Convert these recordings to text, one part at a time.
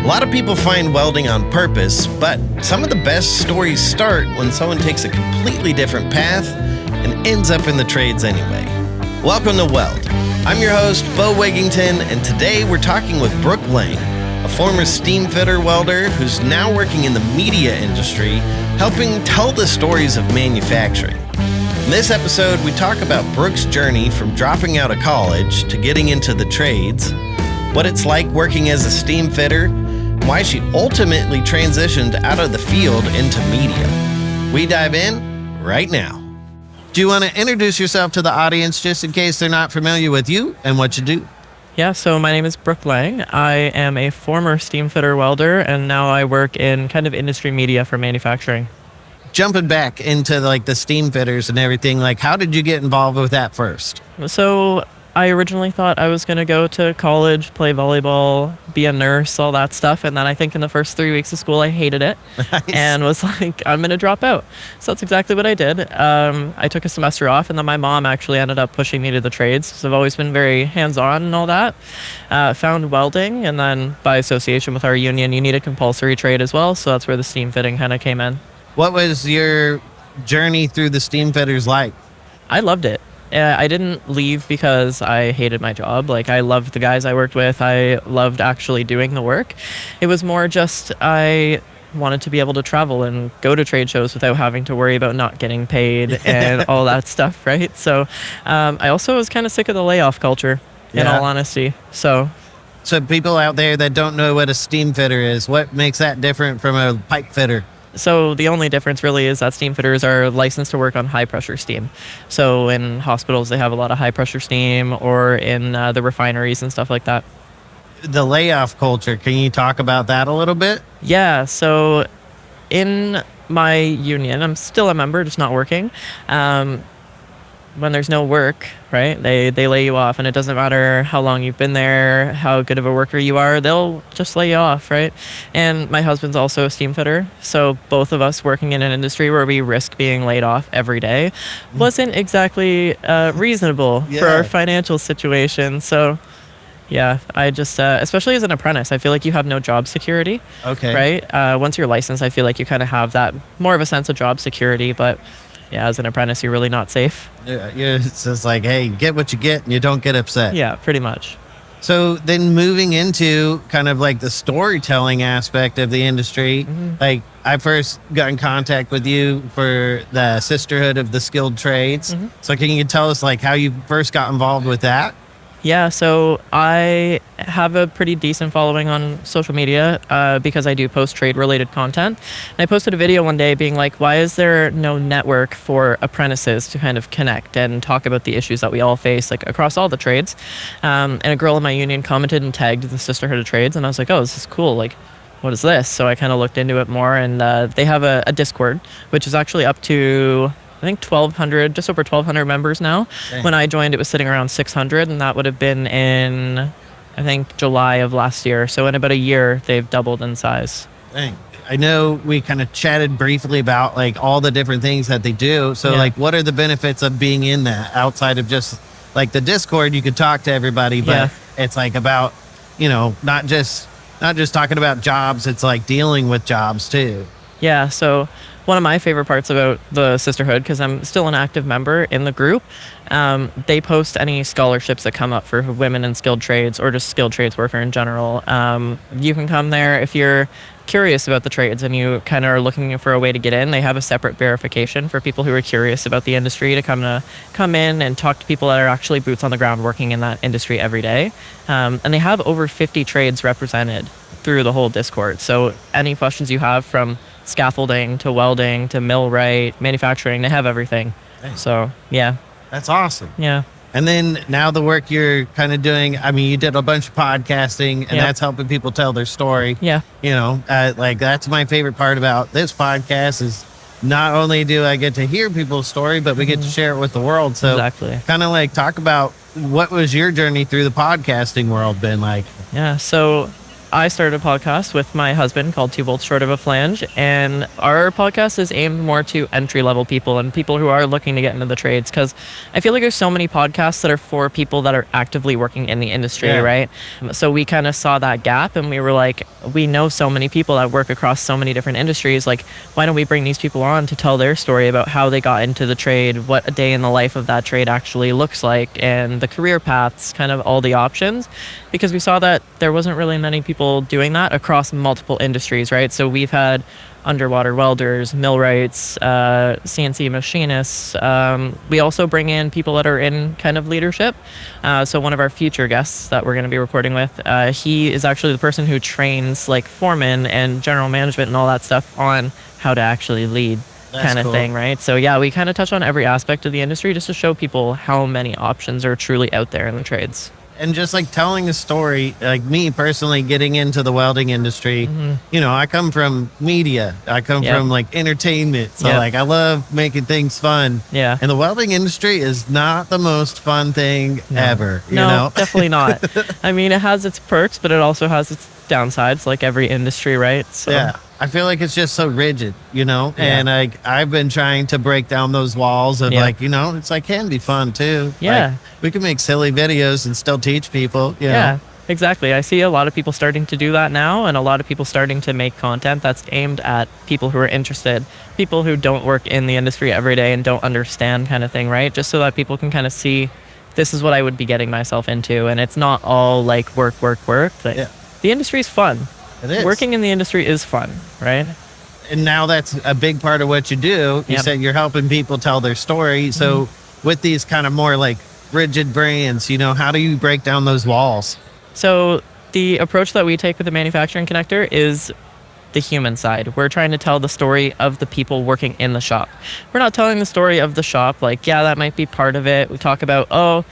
A lot of people find welding on purpose, but some of the best stories start when someone takes a completely different path and ends up in the trades anyway. Welcome to WELD. I'm your host, Bo Wigington, and today we're talking with Brook Laing, a former Steamfitter welder who's now working in the media industry, helping tell the stories of manufacturing. In this episode, we talk about Brook's journey from dropping out of college to getting into the trades, what it's like working as a steamfitter, and why she ultimately transitioned out of the field into media. We dive in right now. Do you want to introduce yourself to the audience just in case they're not familiar with you and what you do? Yeah, so my name is Brook Laing. I am a former steamfitter welder, and now I work in kind of industry media for manufacturing. Jumping back into like the steam fitters and everything, like how did you get involved with that first? So I originally thought I was going to go to college, play volleyball, be a nurse, all that stuff. And then I think in the first 3 weeks of school, I hated it. Nice. And was like, I'm going to drop out. So that's exactly what I did. I took a semester off, and then my mom actually ended up pushing me to the trades. So I've always been very hands-on and all that. Found welding, and then by association with our union, you need a compulsory trade as well. So that's where the steam fitting kind of came in. What was your journey through the steam fitters like? I loved it. I didn't leave because I hated my job. Like, I loved the guys I worked with. I loved actually doing the work. It was more just I wanted to be able to travel and go to trade shows without having to worry about not getting paid and all that stuff, right? So I also was kind of sick of the layoff culture, in all honesty. So people out there that don't know what a steam fitter is, what makes that different from a pipe fitter? So the only difference really is that steam fitters are licensed to work on high pressure steam. So in hospitals, they have a lot of high pressure steam, or in the refineries and stuff like that. The layoff culture, can you talk about that a little bit? Yeah, so in my union, I'm still a member, just not working. When there's no work, right, they lay you off, and it doesn't matter how long you've been there, how good of a worker you are, they'll just lay you off, right? And my husband's also a steam fitter, so both of us working in an industry where we risk being laid off every day wasn't exactly reasonable for our financial situation. So yeah, I just, especially as an apprentice, I feel like you have no job security. Okay. Right? Once you're licensed, I feel like you kind of have that more of a sense of job security, but yeah, as an apprentice, you're really not safe. Yeah, it's just like, hey, get what you get and you don't get upset. Yeah, pretty much. So then moving into kind of like the storytelling aspect of the industry, like I first got in contact with you for the Sisterhood of the Skilled Trades. So can you tell us like how you first got involved with that? Yeah, so I have a pretty decent following on social media because I do post trade-related content. And I posted a video one day being like, why is there no network for apprentices to kind of connect and talk about the issues that we all face, like across all the trades? And a girl in my union commented and tagged the Sisterhood of Trades, and I was like, oh, this is cool. Like, what is this? So I kind of looked into it more, and they have a Discord, which is actually up to, I think 1,200, just over 1,200 members now. Dang. When I joined, it was sitting around 600, and that would have been in, I think, July of last year. So in about a year, they've doubled in size. Dang. I know we kind of chatted briefly about like all the different things that they do. So like, what are the benefits of being in that outside of just like the Discord? You could talk to everybody, but it's like about, you know, not just talking about jobs. It's like dealing with jobs too. Yeah. So one of my favorite parts about the Sisterhood, because I'm still an active member in the group, they post any scholarships that come up for women in skilled trades or just skilled trades worker in general. You can come there if you're curious about the trades and you kind of are looking for a way to get in. They have a separate verification for people who are curious about the industry to come in and talk to people that are actually boots on the ground working in that industry every day. And they have over 50 trades represented through the whole Discord. So any questions you have, from scaffolding to welding to millwright, manufacturing, they have everything. Dang. So yeah, that's awesome. Yeah. And then now the work you're kind of doing, I mean, you did a bunch of podcasting, and that's helping people tell their story. Yeah. You know, like that's my favorite part about this podcast is not only do I get to hear people's story, but we get to share it with the world. So exactly. Kind of like talk about what was your journey through the podcasting world been like? Yeah. So I started a podcast with my husband called Two Bolts Short of a Flange, and our podcast is aimed more to entry-level people and people who are looking to get into the trades, because I feel like there's so many podcasts that are for people that are actively working in the industry, right? So we kind of saw that gap, and we were like, we know so many people that work across so many different industries, like, why don't we bring these people on to tell their story about how they got into the trade, what a day in the life of that trade actually looks like, and the career paths, kind of all the options, because we saw that there wasn't really many people doing that across multiple industries, right? So we've had underwater welders, millwrights, CNC machinists. We also bring in people that are in kind of leadership. So one of our future guests that we're going to be recording with, he is actually the person who trains like foremen and general management and all that stuff on how to actually lead. That's kind of cool. thing, right? So yeah, we kind of touch on every aspect of the industry just to show people how many options are truly out there in the trades. And just like telling a story, like me personally getting into the welding industry, you know, I come from media. I come from like entertainment. So like I love making things fun. Yeah. And the welding industry is not the most fun thing ever, you No, know? definitely not. I mean, it has its perks, but it also has its downsides, like every industry, right? So. Yeah. I feel like it's just so rigid, you know? And like I've been trying to break down those walls of like, you know, it's like can be fun too. Yeah. Like, we can make silly videos and still teach people. You know? Yeah, exactly. I see a lot of people starting to do that now, and a lot of people starting to make content that's aimed at people who are interested, people who don't work in the industry every day and don't understand kind of thing, right? Just so that people can kind of see this is what I would be getting myself into, and it's not all like work. Like, the industry is fun. It is. Working in the industry is fun, right? And now that's a big part of what you do. You said you're helping people tell their story. So with these kind of more like rigid brands, you know, how do you break down those walls? So the approach that we take with the manufacturing connector is the human side. We're trying to tell the story of the people working in the shop. We're not telling the story of the shop. Like, yeah, that might be part of it. We talk about, oh,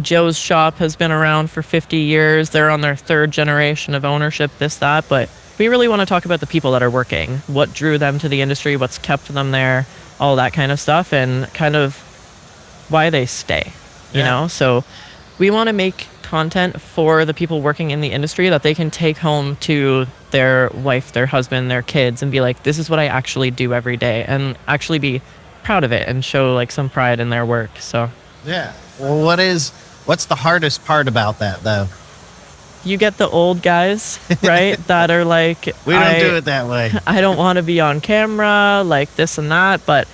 Joe's shop has been around for 50 years. They're on their third generation of ownership, this, that. But we really want to talk about the people that are working, what drew them to the industry, what's kept them there, all that kind of stuff, and kind of why they stay, you know? So we want to make content for the people working in the industry that they can take home to their wife, their husband, their kids, and be like, this is what I actually do every day, and actually be proud of it and show like some pride in their work. So yeah. Well, what's the hardest part about that though? You get the old guys, right? That are like, we don't do it that way. I don't want to be on camera, like this and that. But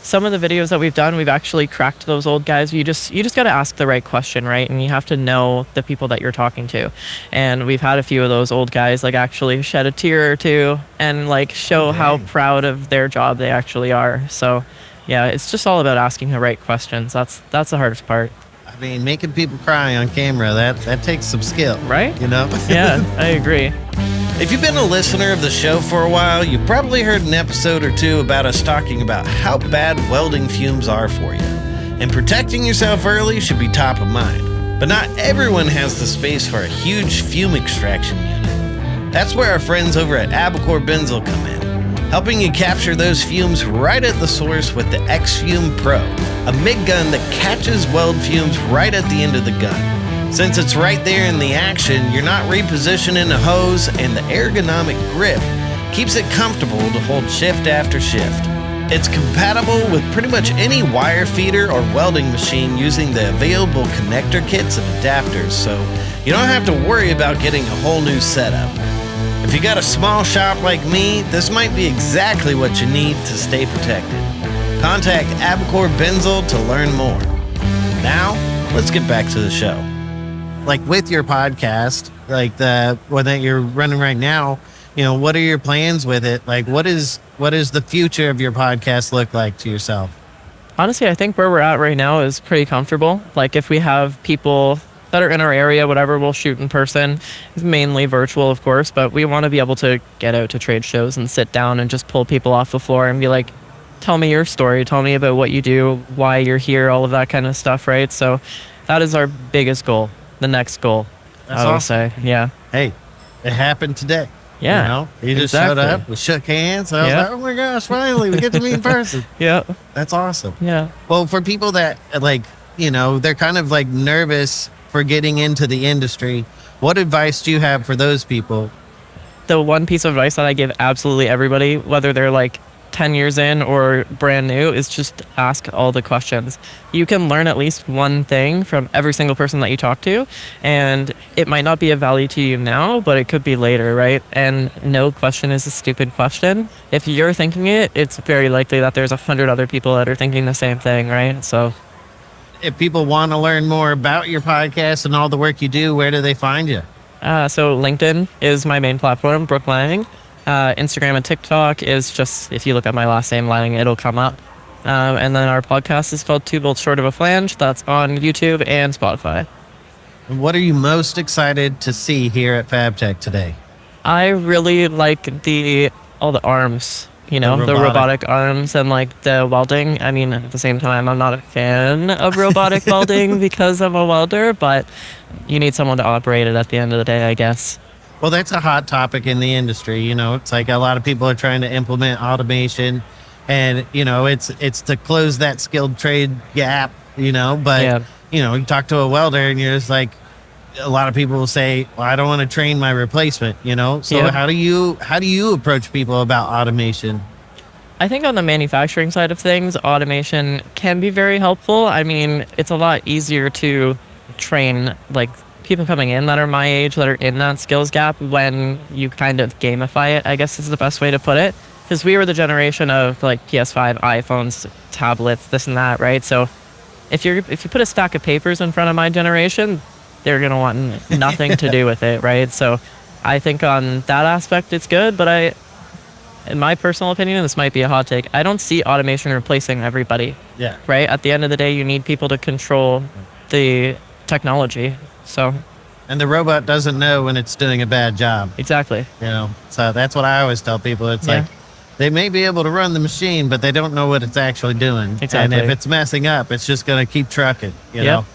some of the videos that we've done, we've actually cracked those old guys. You just got to ask the right question, right? And you have to know the people that you're talking to. And we've had a few of those old guys like actually shed a tear or two and like show how proud of their job they actually are. So yeah, it's just all about asking the right questions. That's the hardest part. I mean, making people cry on camera, that takes some skill. Right? You know? Yeah, I agree. If you've been a listener of the show for a while, you've probably heard an episode or two about us talking about how bad welding fumes are for you. And protecting yourself early should be top of mind. But not everyone has the space for a huge fume extraction unit. That's where our friends over at Abacore Benzol come in, helping you capture those fumes right at the source with the X-Fume Pro, a MIG gun that catches weld fumes right at the end of the gun. Since it's right there in the action, you're not repositioning a hose, and the ergonomic grip keeps it comfortable to hold shift after shift. It's compatible with pretty much any wire feeder or welding machine using the available connector kits and adapters, so you don't have to worry about getting a whole new setup. If you got a small shop like me, this might be exactly what you need to stay protected. Contact Abacore Benzol to learn more. Now, let's get back to the show. Like with your podcast, like the one that you're running right now, you know, what are your plans with it? Like what is the future of your podcast look like to yourself? Honestly, I think where we're at right now is pretty comfortable. Like if we have people that are in our area, whatever, we'll shoot in person. It's mainly virtual, of course, but we want to be able to get out to trade shows and sit down and just pull people off the floor and be like, tell me your story, tell me about what you do, why you're here, all of that kind of stuff, right? So that is our biggest goal, the next goal. That's I would awesome. say, yeah. Hey, it happened today. Yeah. You know, you just showed up, we shook hands. I was like, oh my gosh, finally, we get to meet in person. Yeah. That's awesome. Yeah. Well, for people that like, you know, they're kind of like nervous for getting into the industry, What advice do you have for those people? The one piece of advice that I give absolutely everybody, whether they're like 10 years in or brand new, is just ask all the questions. You can learn at least one thing from every single person that you talk to, and it might not be of value to you now, but it could be later, right? And no question is a stupid question. If you're thinking it, it's very likely that there's 100 other people that are thinking the same thing, right? So If people want to learn more about your podcast and all the work you do, where do they find you? So LinkedIn is my main platform, Brook Laing. Instagram and TikTok is just, if you look at my last name, Laing, it'll come up. And then our podcast is called Two Bolts Short of a Flange. That's on YouTube and Spotify. What are you most excited to see here at FabTech today? I really like all the arms, the robotic arms and like the welding. I mean, at the same time, I'm not a fan of robotic welding because I'm a welder, but you need someone to operate it at the end of the day, I guess. Well, that's a hot topic in the industry. It's like a lot of people are trying to implement automation, and it's to close that skilled trade gap. But Yeah. You talk to a welder, and you're just like, a lot of people will say, "Well, I don't want to train my replacement." So Yeah. how do you approach people about automation? I think on the manufacturing side of things, automation can be very helpful. I mean, it's a lot easier to train like people coming in that are my age, that are in that skills gap, when you kind of gamify it, I guess is the best way to put it. Because we were the generation of like PS5, iPhones, tablets, this and that, right? So if you put a stack of papers in front of my generation, they're gonna want nothing to do with it, right? So I think on that aspect it's good, but in my personal opinion, this might be a hot take, I don't see automation replacing everybody. Yeah. Right? At the end of the day, you need people to control the technology. So And the robot doesn't know when it's doing a bad job. exactly. So that's what I always tell people. It's Yeah. like, they may be able to run the machine, but they don't know what it's actually doing. Exactly. And if it's messing up, it's just going to keep trucking, Yep. know?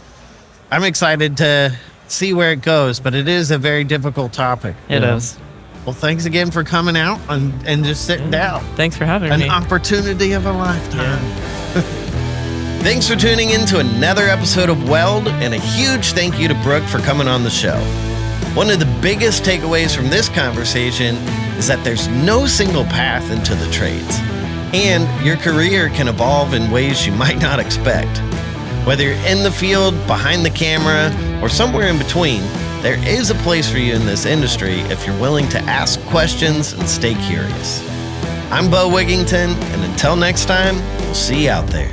I'm excited to see where it goes, but it is a very difficult topic. It is. Well, thanks again for coming out and just sitting down. Thanks for having An me. opportunity of a lifetime. Thanks for tuning in to another episode of WELD, and a huge thank you to Brooke for coming on the show. One of the biggest takeaways from this conversation is that there's no single path into the trades, and your career can evolve in ways you might not expect. Whether you're in the field, behind the camera, or somewhere in between, there is a place for you in this industry if you're willing to ask questions and stay curious. I'm Bo Wigington, and until next time, we'll see you out there.